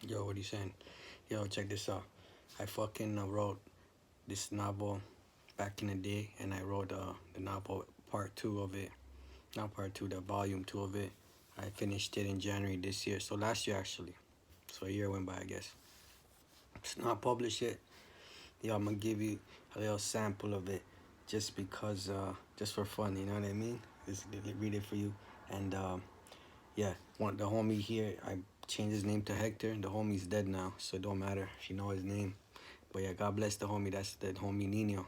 Yo, what are you saying? Yo, check this out. I fucking wrote this novel back in the day, and I wrote the novel part two of it. Not part two, the volume two of it. I finished it in January this year, so last year actually. So a year went by, I guess. It's not published yet. Yo, I'm gonna give you a little sample of it, just because, just for fun. You know what I mean? Just read it for you, and yeah, the homie here, I changed his name to Hector. The homie's dead now, so it don't matter if you know his name. But yeah, God bless the homie. That's the homie Nino.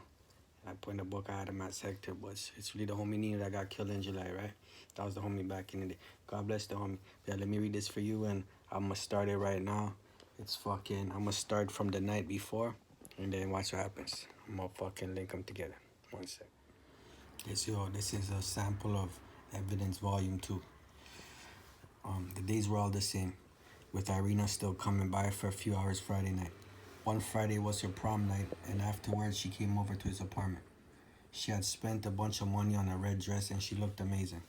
I put in the book I had him as Hector, but it's really the homie Nino that got killed in July, right? That was the homie back in the day. God bless the homie. Yeah, let me read this for you, and I'm gonna start it right now. I'm gonna start from the night before, and then watch what happens. I'm gonna fucking link them together. One sec. Yes, yo, this is a sample of Evidence Volume 2. The days were all the same, with Irina still coming by for a few hours Friday night. One Friday was her prom night, and afterwards she came over to his apartment. She had spent a bunch of money on a red dress and she looked amazing.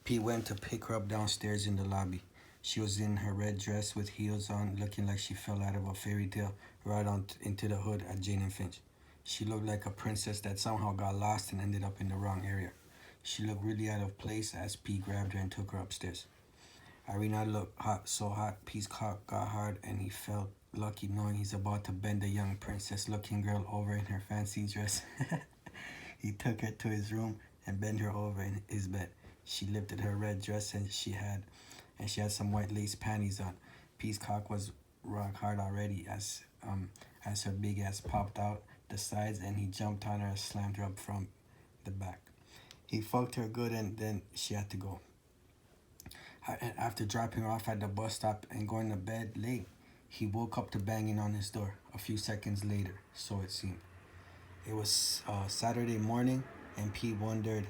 Pete went to pick her up downstairs in the lobby. She was in her red dress with heels on, looking like she fell out of a fairy tale right on into the hood at Jane and Finch. She looked like a princess that somehow got lost and ended up in the wrong area. She looked really out of place as Pete grabbed her and took her upstairs. Irina looked hot, so hot, Pete's cock got hard, and he felt lucky knowing he's about to bend the young princess-looking girl over in her fancy dress. He took her to his room and bent her over in his bed. She lifted her red dress and she had some white lace panties on. Pete's cock was rock hard already as her big ass popped out the sides, and he jumped on her and slammed her up from the back. He fucked her good, and then she had to go. After dropping her off at the bus stop and going to bed late, he woke up to banging on his door a few seconds later, so it seemed. It was Saturday morning, and Pete wondered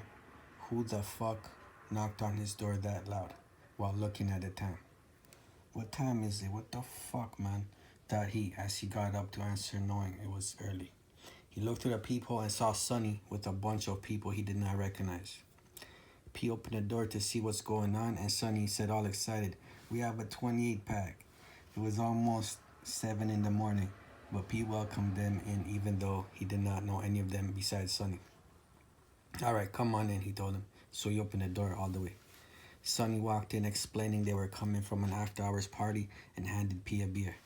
who the fuck knocked on his door that loud while looking at the time. What time is it? What the fuck, man? Thought he as he got up to answer, knowing it was early. He looked through the peephole and saw Sonny with a bunch of people he did not recognize. Pete opened the door to see what's going on, and Sonny said all excited, "We have a 28 pack." It was almost 7 in the morning, but Pete welcomed them in even though he did not know any of them besides Sonny. "Alright, come on in," he told him, so he opened the door all the way. Sonny walked in explaining they were coming from an after-hours party and handed Pete a beer.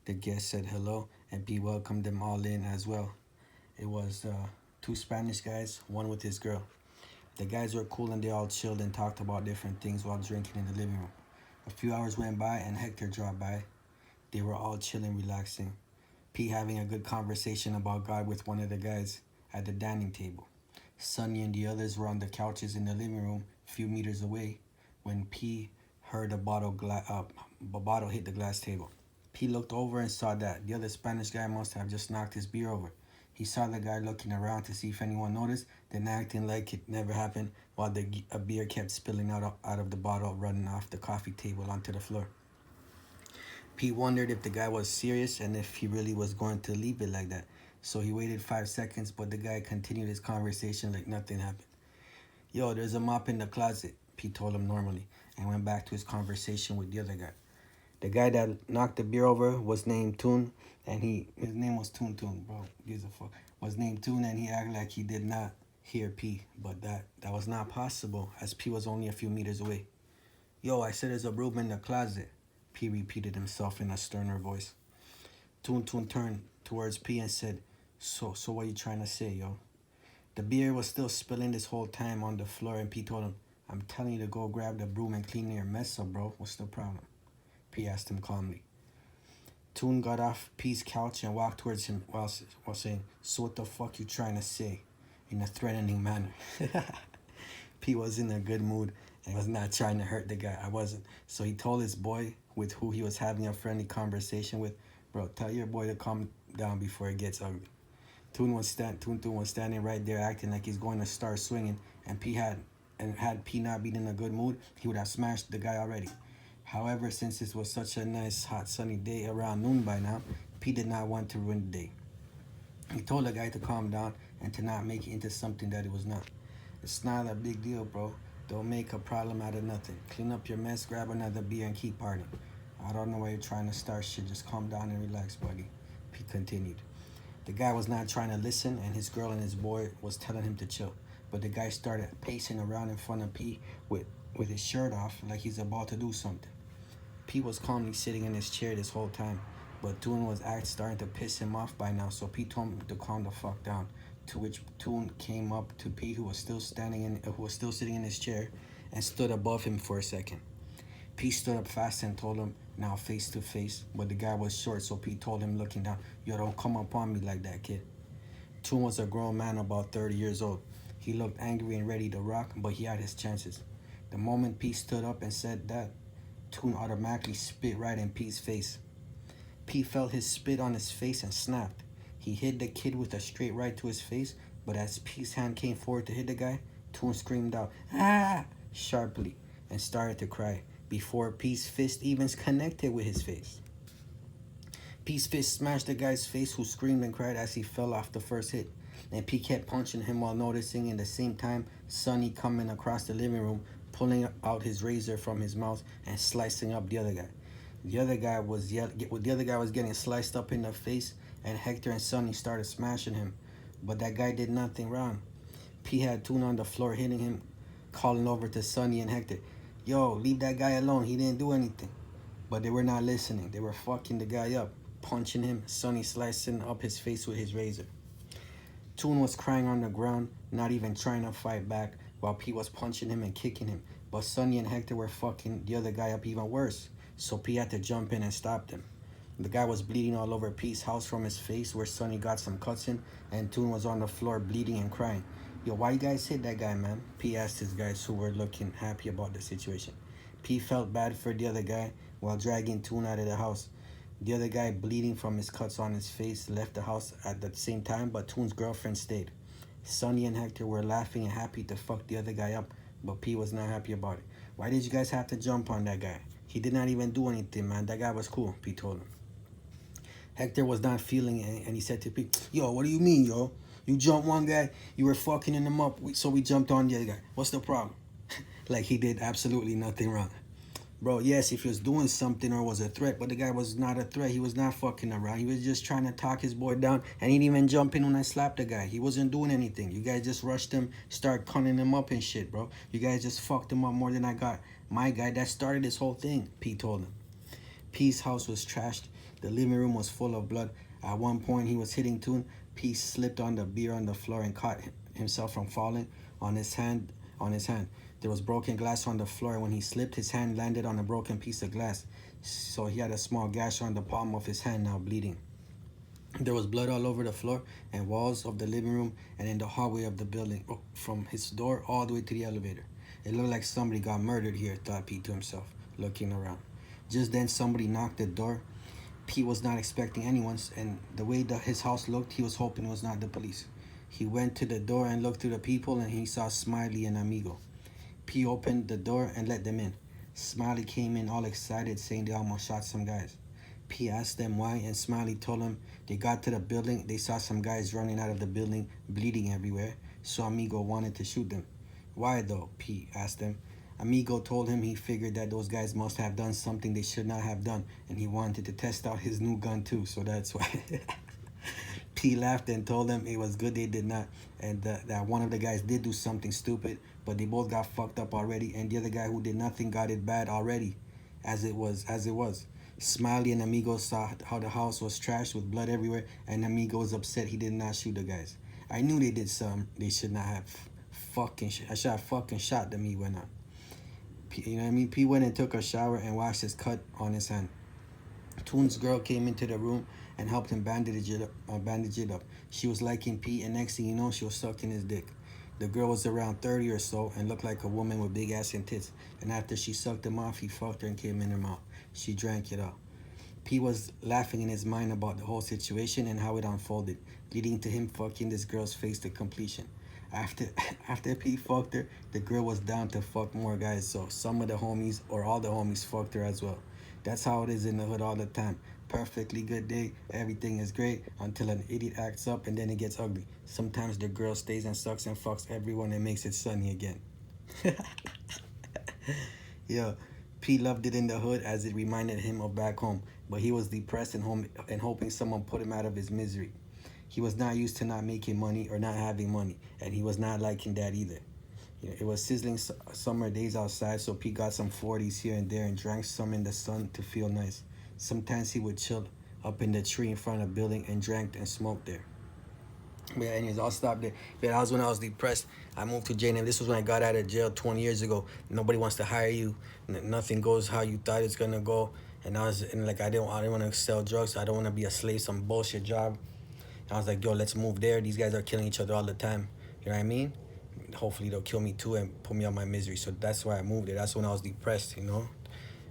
The guests said hello, and Pete welcomed them all in as well. It was two Spanish guys, one with his girl. The guys were cool and they all chilled and talked about different things while drinking in the living room. A few hours went by and Hector dropped by. They were all chilling, relaxing. Pete having a good conversation about God with one of the guys at the dining table. Sonny and the others were on the couches in the living room a few meters away when Pete heard a bottle hit the glass table. Pete looked over and saw that the other Spanish guy must have just knocked his beer over. He saw the guy looking around to see if anyone noticed, then acting like it never happened while a beer kept spilling out of the bottle, running off the coffee table onto the floor. Pete wondered if the guy was serious and if he really was going to leave it like that. So he waited 5 seconds, but the guy continued his conversation like nothing happened. "Yo, there's a mop in the closet," Pete told him normally, and went back to his conversation with the other guy. The guy that knocked the beer over was named Toon, and his name was Toon, bro. Gives a fuck. Was named Toon, and he acted like he did not hear P, but that was not possible, as P was only a few meters away. "Yo, I said there's a room in the closet," P repeated himself in a sterner voice. Toon turned towards P and said, So what you trying to say, yo?" The beer was still spilling this whole time on the floor, and P told him, "I'm telling you to go grab the broom and clean your mess up, bro. What's the problem?" P asked him calmly. Toon got off P's couch and walked towards him while saying, "So what the fuck you trying to say?" in a threatening manner. P was in a good mood and was not trying to hurt the guy. I wasn't. So he told his boy, with who he was having a friendly conversation with, "Bro, tell your boy to calm down before it gets ugly." Toon was standing right there acting like he's going to start swinging, and had P not been in a good mood, he would have smashed the guy already. However, since it was such a nice, hot, sunny day around noon by now, Pete did not want to ruin the day. He told the guy to calm down and to not make it into something that it was not. "It's not a big deal, bro. Don't make a problem out of nothing. Clean up your mess, grab another beer, and keep partying. I don't know why you're trying to start shit. Just calm down and relax, buddy. P continued. The guy was not trying to listen, and his girl and his boy was telling him to chill. But the guy started pacing around in front of P with his shirt off like he's about to do something. P was calmly sitting in his chair this whole time, but Toon was starting to piss him off by now, so P told him to calm the fuck down. To which Toon came up to P, who was still sitting in his chair, and stood above him for a second. P stood up fast and told him, now face to face, but the guy was short, so P told him, looking down, yo, don't come up on me like that, kid. Toon was a grown man about 30 years old. He looked angry and ready to rock, but he had his chances. The moment P stood up and said that, Toon automatically spit right in P's face. P felt his spit on his face and snapped. He hit the kid with a straight right to his face, but as P's hand came forward to hit the guy, Toon screamed out, ah, sharply, and started to cry before P's fist even connected with his face. P's fist smashed the guy's face, who screamed and cried as he fell off the first hit. And P kept punching him while noticing in the same time Sonny coming across the living room, pulling out his razor from his mouth and slicing up the other guy. The other guy was getting sliced up in the face, and Hector and Sonny started smashing him. But that guy did nothing wrong. P had Toon on the floor hitting him, calling over to Sonny and Hector, yo, leave that guy alone, he didn't do anything. But they were not listening. They were fucking the guy up, punching him, Sonny slicing up his face with his razor. Toon was crying on the ground, not even trying to fight back, while P was punching him and kicking him. But Sonny and Hector were fucking the other guy up even worse, so P had to jump in and stop them. The guy was bleeding all over P's house from his face, where Sonny got some cuts in, and Toon was on the floor bleeding and crying. Yo, why you guys hit that guy, man? P asked his guys, who were looking happy about the situation. P felt bad for the other guy while dragging Toon out of the house. The other guy, bleeding from his cuts on his face, left the house at the same time, but Toon's girlfriend stayed. Sonny and Hector were laughing and happy to fuck the other guy up, but P was not happy about it. Why did you guys have to jump on that guy? He did not even do anything, man. That guy was cool, P told him. Hector was not feeling it, and he said to P, yo, what do you mean, yo? You jumped one guy, you were fucking him up, so we jumped on the other guy. What's the problem? Like he did absolutely nothing wrong. Bro, yes, if he was doing something or was a threat, but the guy was not a threat. He was not fucking around. He was just trying to talk his boy down, and he didn't even jump in when I slapped the guy. He wasn't doing anything. You guys just rushed him, start cutting him up and shit, bro. You guys just fucked him up more than I got. My guy that started this whole thing, P told him. P's house was trashed. The living room was full of blood. At one point, he was hitting Toon. P slipped on the beer on the floor and caught himself from falling on his hand. There was broken glass on the floor, and when he slipped, his hand landed on a broken piece of glass. So he had a small gash on the palm of his hand, now bleeding. There was blood all over the floor and walls of the living room and in the hallway of the building, from his door all the way to the elevator. It looked like somebody got murdered here, thought Pete to himself, looking around. Just then, somebody knocked the door. Pete was not expecting anyone's, and the way that his house looked, he was hoping it was not the police. He went to the door and looked through the people, and he saw Smiley and Amigo. P opened the door and let them in. Smiley came in all excited, saying they almost shot some guys. P asked them why, and Smiley told him they got to the building, they saw some guys running out of the building, bleeding everywhere, so Amigo wanted to shoot them. Why though? P asked them. Amigo told him he figured that those guys must have done something they should not have done, and he wanted to test out his new gun too, so that's why. P laughed and told them it was good they did not, and that one of the guys did do something stupid, but they both got fucked up already, and the other guy who did nothing got it bad already, as it was. Smiley and Amigo saw how the house was trashed with blood everywhere, and Amigo was upset he did not shoot the guys. I knew they did something they should not have I should have fucking shot them, he went on. You know what I mean? P went and took a shower and washed his cut on his hand. Toon's girl came into the room and helped him bandage it up. She was liking P, and next thing you know, she was sucking his dick. The girl was around 30 or so and looked like a woman with big ass and tits. And after she sucked him off, he fucked her and came in her mouth. She drank it all. P was laughing in his mind about the whole situation and how it unfolded, leading to him fucking this girl's face to completion. After P fucked her, the girl was down to fuck more guys, so some of the homies or all the homies fucked her as well. That's how it is in the hood all the time. Perfectly good day, everything is great until an idiot acts up and then it gets ugly. Sometimes the girl stays and sucks and fucks everyone and makes it sunny again. Yo, P loved it in the hood as it reminded him of back home, but he was depressed and hoping someone put him out of his misery. He was not used to not making money or not having money, and he was not liking that either. You know, it was sizzling summer days outside, so Pete got some 40s here and there and drank some in the sun to feel nice. Sometimes he would chill up in the tree in front of the building and drank and smoked there. But yeah, anyways, I'll stop there. But that was when I was depressed. I moved to J&M. This was when I got out of jail 20 years ago. Nobody wants to hire you. Nothing goes how you thought it's gonna go. And I didn't want to sell drugs. I don't want to be a slave, some bullshit job. And I was like, yo, let's move there. These guys are killing each other all the time. You know what I mean? Hopefully they'll kill me too and put me out my misery. So that's why I moved there. That's when I was depressed, you know?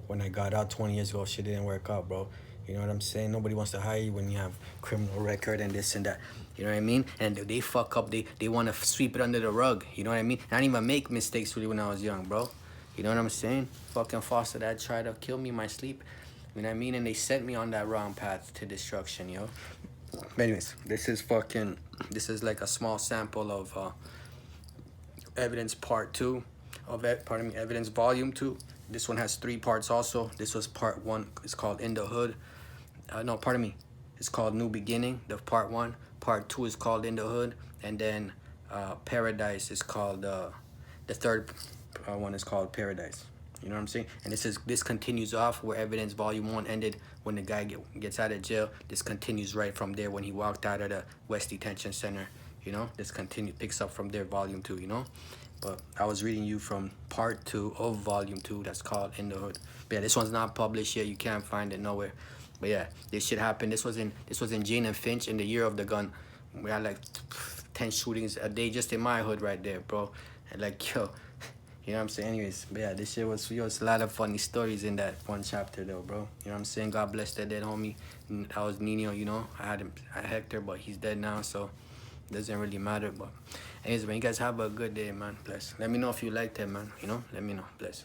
When I got out 20 years ago, shit didn't work out, bro. You know what I'm saying? Nobody wants to hire you when you have criminal record and this and that. You know what I mean? And they fuck up. They want to sweep it under the rug. You know what I mean? I didn't even make mistakes really when I was young, bro. You know what I'm saying? Fucking Foster that tried to kill me in my sleep. You know what I mean? And they set me on that wrong path to destruction, yo. But anyways, this is like a small sample of evidence part 2 of evidence volume 2. This one has 3 parts also. This was part 1. It's called In the Hood. No, pardon me. It's called New Beginning, the part 1. Part 2 is called In the Hood. And then Paradise is called, the third one is called Paradise. You know what I'm saying? And this continues off where evidence volume 1 ended when the guy gets out of jail. This continues right from there when he walked out of the West Detention Center. You know, this picks up from there, volume 2, you know? But I was reading you from part 2 of volume 2 that's called In the Hood. But yeah, this one's not published yet. You can't find it nowhere. But yeah, this shit happened. This was in Jane and Finch in the year of the gun. We had like 10 shootings a day just in my hood right there, bro. And like, yo, you know what I'm saying? Anyways, but yeah, this shit was, it's a lot of funny stories in that one chapter though, bro. You know what I'm saying? God bless that dead homie. That was Nino, you know. I had Hector, but he's dead now, so it doesn't really matter. But anyways, man, you guys have a good day, man. Bless. Let me know if you liked it, man. You know, let me know. Bless.